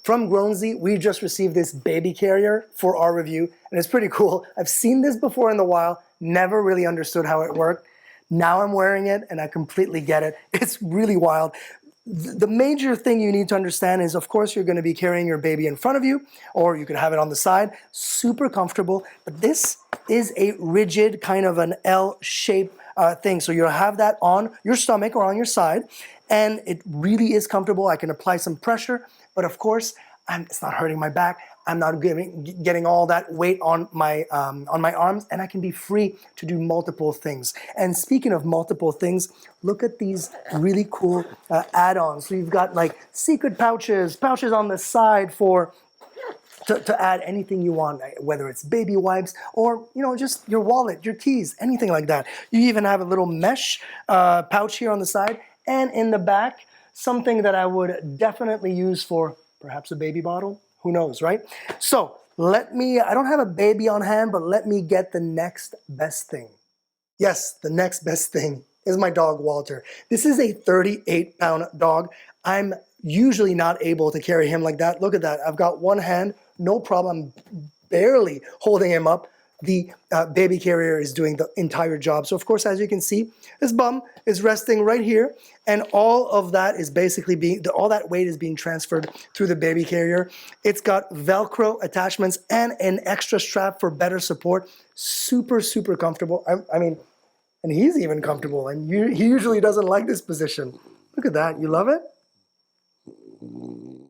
From GROWNSY, we just received this baby carrier for our review, and it's pretty cool. I've seen this before in the wild, never really understood how it worked. Now I'm wearing it, and I completely get it. It's really wild. The major thing you need to understand is, of course, you're going to be carrying your baby in front of you, or you could have it on the side. Super comfortable, but this is a rigid kind of an L-shape thing. So you'll have that on your stomach or on your side, and it really is comfortable. I can apply some pressure, but of course, it's not hurting my back. I'm not getting all that weight on my arms, and I can be free to do multiple things. And speaking of multiple things, look at these really cool add-ons. So you've got like secret pouches on the side to add anything you want, whether it's baby wipes or just your wallet, your keys, anything like that. You even have a little mesh pouch here on the side, and in the back, something that I would definitely use for perhaps a baby bottle. Who knows, right? So I don't have a baby on hand, but let me get the next best thing. Yes, the next best thing is my dog, Walter. This is a 38-pound dog. I'm usually not able to carry him like that. Look at that. I've got one hand, no problem. I'm barely holding him up. The baby carrier is doing the entire job. So of course, as you can see, his bum is resting right here, and all of that is basically all that weight is being transferred through the baby carrier. It's got Velcro attachments and an extra strap for better support. Super, super comfortable. I mean, and he's even comfortable, and he usually doesn't like this position. Look at that. You love it?